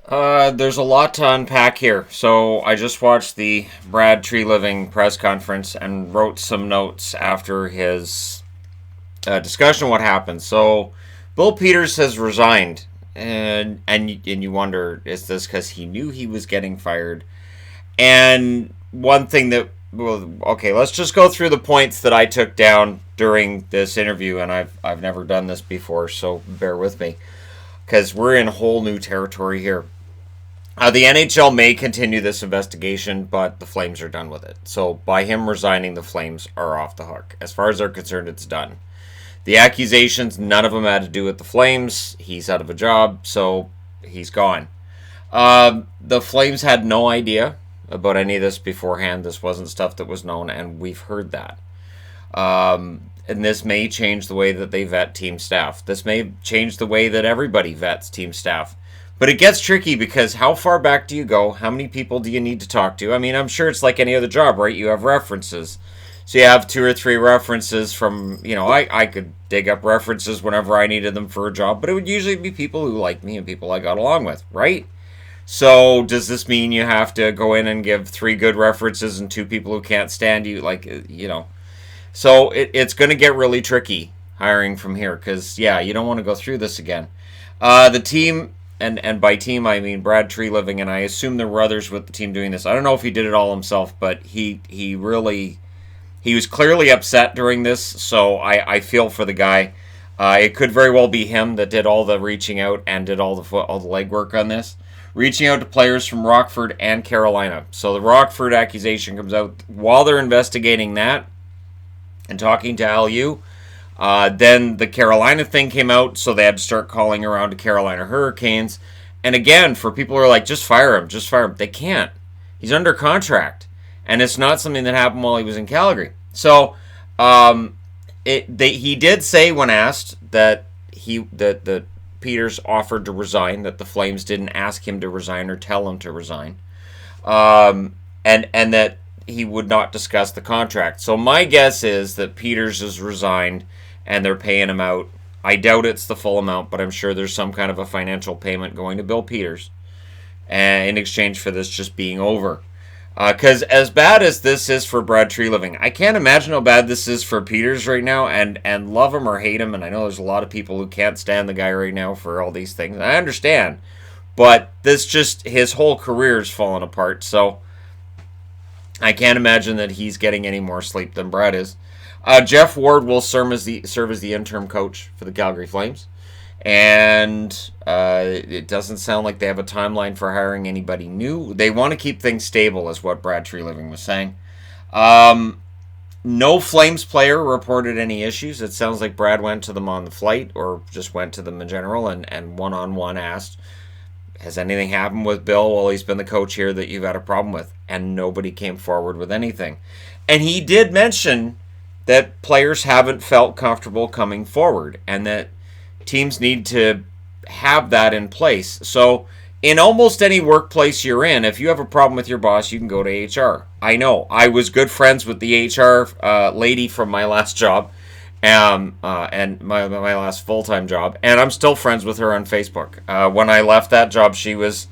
There's a lot to unpack here. So I just watched the Brad Treliving press conference and wrote some notes after his discussion of what happened. So Bill Peters has resigned, and you wonder, is this because he knew he was getting fired? And one thing that, well, okay, let's just go through the points that I took down during this interview, and I've never done this before, so bear with me because we're in whole new territory here. The NHL may continue this investigation, but the Flames are done with it. So by him resigning, the Flames are off the hook. As far as they're concerned, it's done. The accusations, none of them had to do with the Flames. He's out of a job, so he's gone. The Flames had no idea about any of this beforehand. This wasn't stuff that was known, and we've heard that. And this may change the way that they vet team staff. This may change the way that everybody vets team staff. But it gets tricky because how far back do you go? How many people do you need to talk to? I mean, I'm sure it's like any other job, right? You have references. So you have two or three references from, I could dig up references whenever I needed them for a job, but it would usually be people who liked me and people I got along with, right? So does this mean you have to go in and give three good references and two people who can't stand you? So it's going to get really tricky hiring from here because, yeah, you don't want to go through this again. The team, and by team I mean Brad Treliving, and I assume there were others with the team doing this. I don't know if he did it all himself, but he was clearly upset during this, so I feel for the guy. It could very well be him that did all the reaching out and did all the legwork on this. Reaching out to players from Rockford and Carolina. So the Rockford accusation comes out while they're investigating that and talking to LU. Then the Carolina thing came out, so they had to start calling around to Carolina Hurricanes. And again, for people who are like, just fire him. They can't. He's under contract. And it's not something that happened while he was in Calgary. So he did say when asked that that Peters offered to resign, that the Flames didn't ask him to resign or tell him to resign, and that he would not discuss the contract. So my guess is that Peters has resigned and they're paying him out. I doubt it's the full amount, but I'm sure there's some kind of a financial payment going to Bill Peters in exchange for this just being over. Because as bad as this is for Brad Treliving, I can't imagine how bad this is for Peters right now, and love him or hate him, and I know there's a lot of people who can't stand the guy right now for all these things. I understand, but his whole career is falling apart, so I can't imagine that he's getting any more sleep than Brad is. Geoff Ward will serve as the interim coach for the Calgary Flames. And it doesn't sound like they have a timeline for hiring anybody new. They want to keep things stable, is what Brad Treliving was saying. No Flames player reported any issues. It sounds like Brad went to them on the flight or just went to them in general and one-on-one asked, has anything happened with Bill while he's been the coach here that you've had a problem with? And nobody came forward with anything. And he did mention that players haven't felt comfortable coming forward and that teams need to have that in place. So in almost any workplace you're in, if you have a problem with your boss, you can go to HR. I know. I was good friends with the HR lady from my last job and my last full-time job, and I'm still friends with her on Facebook. When I left that job, she was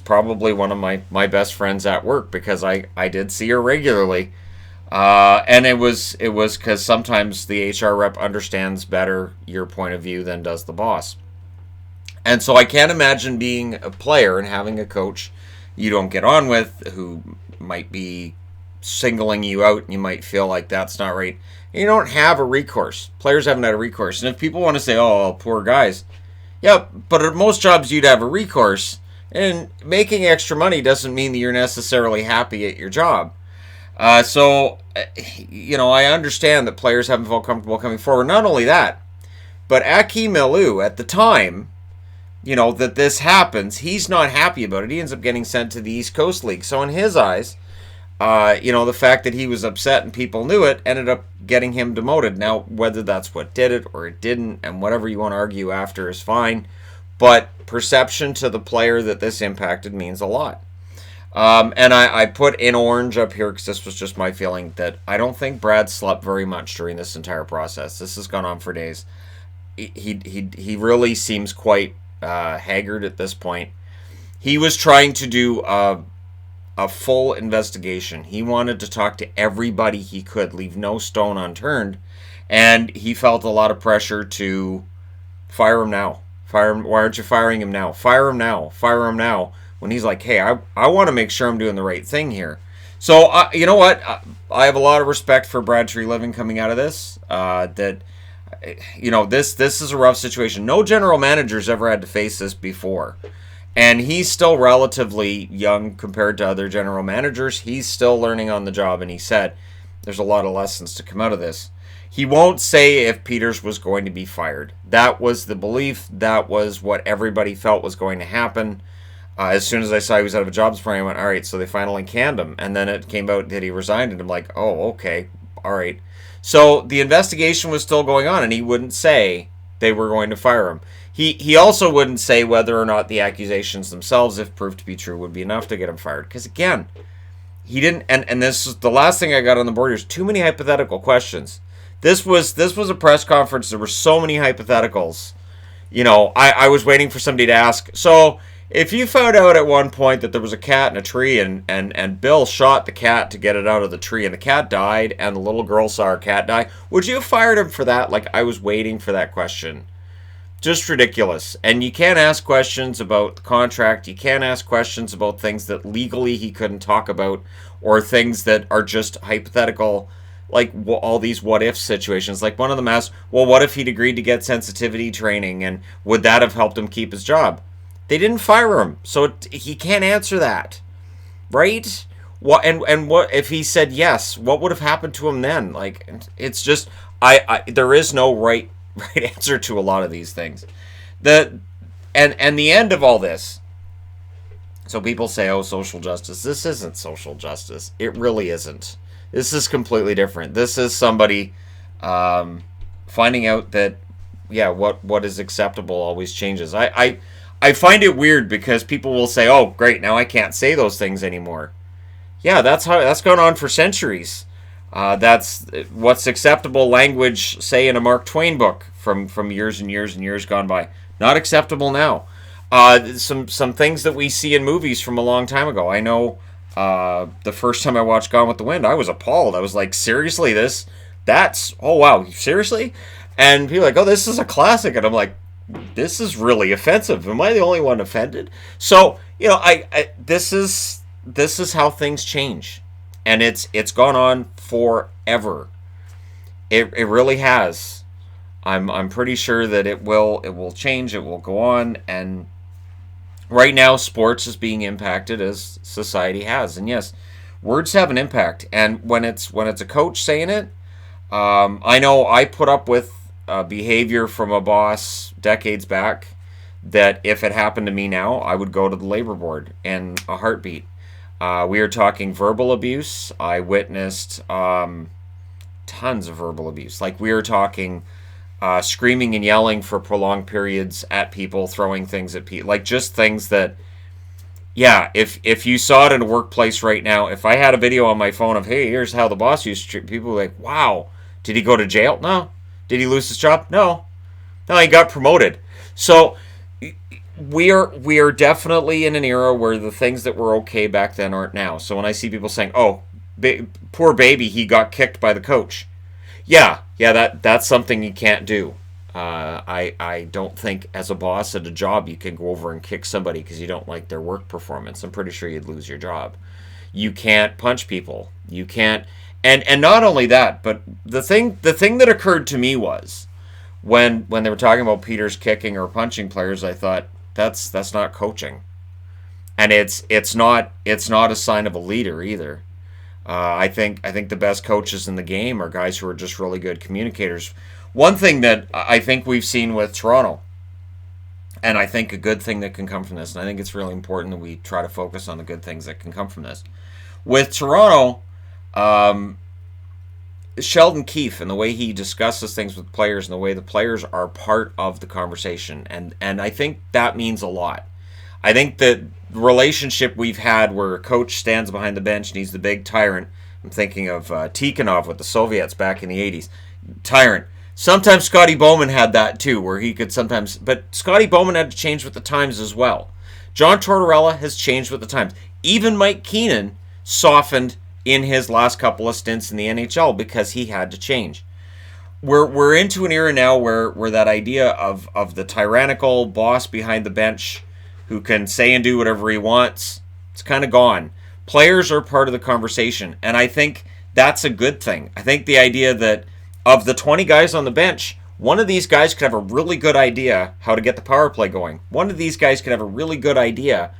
probably one of my best friends at work because I did see her regularly. And it was because sometimes the HR rep understands better your point of view than does the boss. And so I can't imagine being a player and having a coach you don't get on with who might be singling you out and you might feel like that's not right. You don't have a recourse. Players haven't had a recourse. And if people want to say, oh, poor guys, yeah, but at most jobs you'd have a recourse. And making extra money doesn't mean that you're necessarily happy at your job. So I understand that players haven't felt comfortable coming forward. Not only that, but Aki Milou, at the time, that this happens, he's not happy about it. He ends up getting sent to the East Coast League. So in his eyes, the fact that he was upset and people knew it ended up getting him demoted. Now, whether that's what did it or it didn't, and whatever you want to argue after is fine. But perception to the player that this impacted means a lot. And I put in orange up here because this was just my feeling that I don't think Brad slept very much during this entire process. This has gone on for days. He really seems quite haggard at this point. He was trying to do a full investigation. He wanted to talk to everybody he could, leave no stone unturned, and he felt a lot of pressure to fire him now. Fire him. Why aren't you firing him now? Fire him now. Fire him now. When he's like, hey, I want to make sure I'm doing the right thing here. So, you know what? I have a lot of respect for Brad Treliving coming out of this. This is a rough situation. No general manager's ever had to face this before. And he's still relatively young compared to other general managers. He's still learning on the job, and he said there's a lot of lessons to come out of this. He won't say if Peters was going to be fired. That was the belief. That was what everybody felt was going to happen. As soon as I saw he was out of a job this morning, I went, all right, so they finally canned him. And then it came out that he resigned, and I'm like, oh, okay, all right. So the investigation was still going on, and he wouldn't say they were going to fire him. He also wouldn't say whether or not the accusations themselves, if proved to be true, would be enough to get him fired. Because, again, he didn't, and this is the last thing I got on the board. There's too many hypothetical questions. This was a press conference. There were so many hypotheticals. I was waiting for somebody to ask, so if you found out at one point that there was a cat in a tree and Bill shot the cat to get it out of the tree and the cat died and the little girl saw her cat die, would you have fired him for that? Like, I was waiting for that question. Just ridiculous. And you can't ask questions about the contract. You can't ask questions about things that legally he couldn't talk about, or things that are just hypothetical, like all these what-if situations. Like one of them asked, well, what if he'd agreed to get sensitivity training, and would that have helped him keep his job? They didn't fire him, so he can't answer that, right? What and what if he said yes? What would have happened to him then? Like, it's just there is no right answer to a lot of these things. And the end of all this. So people say, oh, social justice. This isn't social justice. It really isn't. This is completely different. This is somebody finding out that, yeah, what is acceptable always changes. I find it weird because people will say, oh, great, now I can't say those things anymore. Yeah, that's gone on for centuries. That's what's acceptable language, say, in a Mark Twain book from years and years and years gone by. Not acceptable now. Some things that we see in movies from a long time ago. I know the first time I watched Gone with the Wind, I was appalled. I was like, seriously, oh, wow, seriously? And people are like, oh, this is a classic. And I'm like, this is really offensive. Am I the only one offended? So, this is how things change. And it's gone on forever. It really has. I'm pretty sure that it will change. It will go on. And right now, sports is being impacted as society has. And yes, words have an impact. And when it's a coach saying it, I know I put up with behavior from a boss decades back that if it happened to me now, I would go to the labor board in a heartbeat. We are talking verbal abuse. I witnessed tons of verbal abuse. Like, we are talking screaming and yelling for prolonged periods at people, throwing things at people. Like, just things that, yeah, if you saw it in a workplace right now, if I had a video on my phone of, hey, here's how the boss used to treat people, like, wow, did he go to jail? No. Did he lose his job? No. No, he got promoted. So we are definitely in an era where the things that were okay back then aren't now. So when I see people saying, "Oh, poor baby, he got kicked by the coach," yeah, that's something you can't do. I don't think as a boss at a job you can go over and kick somebody because you don't like their work performance. I'm pretty sure you'd lose your job. You can't punch people. You can't. And not only that, but the thing that occurred to me was when they were talking about Peters kicking or punching players, I thought that's not coaching, and it's not a sign of a leader either. I think the best coaches in the game are guys who are just really good communicators. One thing that I think we've seen with Toronto, and I think a good thing that can come from this, and I think it's really important that we try to focus on the good things that can come from this. With Toronto, Sheldon Keefe and the way he discusses things with players and the way the players are part of the conversation, and I think that means a lot. I think that relationship we've had where a coach stands behind the bench and he's the big tyrant. I'm thinking of Tikhonov with the Soviets back in the 80s. Tyrant. Sometimes Scotty Bowman had that too, where he could sometimes, but Scotty Bowman had to change with the times as well. John Tortorella has changed with the times. Even Mike Keenan softened in his last couple of stints in the NHL because he had to change. We're into an era now where that idea of the tyrannical boss behind the bench who can say and do whatever he wants, it's kind of gone. Players are part of the conversation, and I think that's a good thing. I think the idea that of the 20 guys on the bench, one of these guys could have a really good idea how to get the power play going. One of these guys could have a really good idea.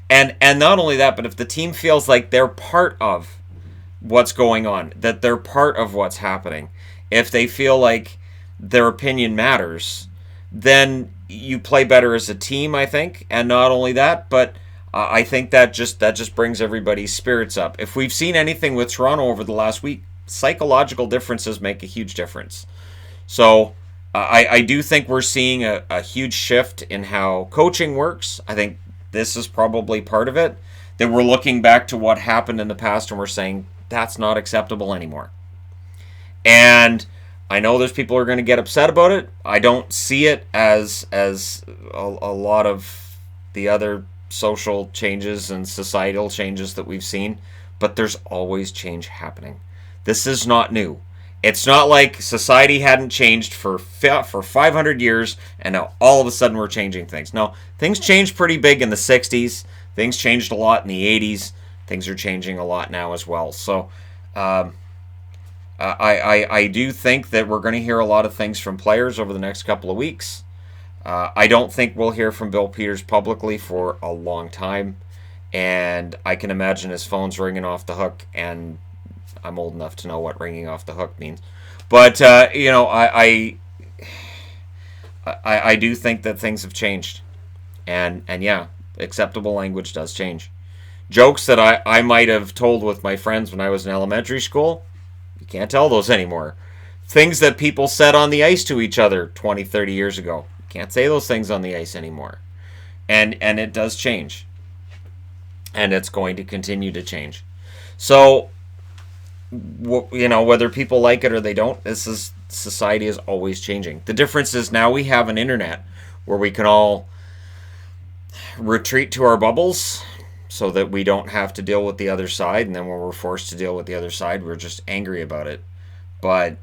And not only that, but if the team feels like they're part of what's going on, that they're part of what's happening, if they feel like their opinion matters, then you play better as a team, I think. And not only that, but I think that just brings everybody's spirits up. If we've seen anything with Toronto over the last week, psychological differences make a huge difference. So I do think we're seeing a huge shift in how coaching works. I think this is probably part of it, that we're looking back to what happened in the past and we're saying that's not acceptable anymore. And I know there's people who are going to get upset about it. I don't see it as a lot of the other social changes and societal changes that we've seen, but there's always change happening. This is not new. It's not like society hadn't changed for 500 years and now all of a sudden we're changing things. No, things changed pretty big in the 60s. Things changed a lot in the 80s. Things are changing a lot now as well. So I do think that we're going to hear a lot of things from players over the next couple of weeks. I don't think we'll hear from Bill Peters publicly for a long time. And I can imagine his phone's ringing off the hook, and I'm old enough to know what ringing off the hook means. But, I do think that things have changed. And yeah, acceptable language does change. Jokes that I might have told with my friends when I was in elementary school, you can't tell those anymore. Things that people said on the ice to each other 20, 30 years ago, you can't say those things on the ice anymore. And it does change. And it's going to continue to change. So, whether people like it or they don't, society is always changing. The difference is now we have an internet where we can all retreat to our bubbles so that we don't have to deal with the other side, and then when we're forced to deal with the other side, we're just angry about it. But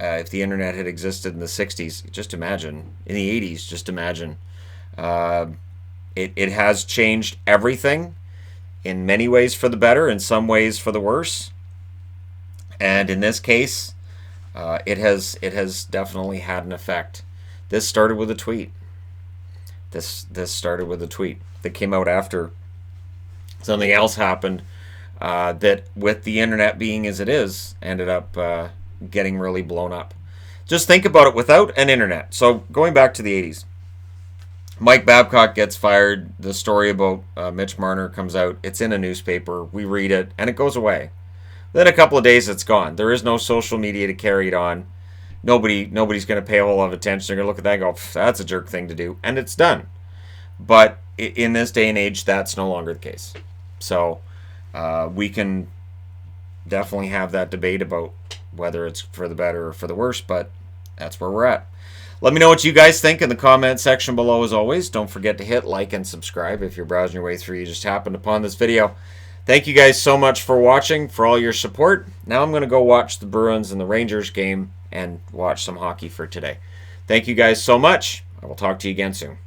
if the internet had existed in the 60s, just imagine. In the 80s, just imagine. It has changed everything, in many ways for the better, in some ways for the worse. And in this case, it has definitely had an effect. This started with a tweet. This started with a tweet that came out after something else happened that, with the internet being as it is, ended up getting really blown up. Just think about it without an internet. So going back to the 80s, Mike Babcock gets fired. The story about Mitch Marner comes out. It's in a newspaper. We read it, and it goes away. Then a couple of days, it's gone. There is no social media to carry it on. Nobody's going to pay a whole lot of attention. They're going to look at that and go, that's a jerk thing to do. And it's done. But in this day and age, that's no longer the case. So we can definitely have that debate about whether it's for the better or for the worse, but that's where we're at. Let me know what you guys think in the comment section below as always. Don't forget to hit like and subscribe if you're browsing your way through. You just happened upon this video. Thank you guys so much for watching, for all your support. Now I'm going to go watch the Bruins and the Rangers game and watch some hockey for today. Thank you guys so much. I will talk to you again soon.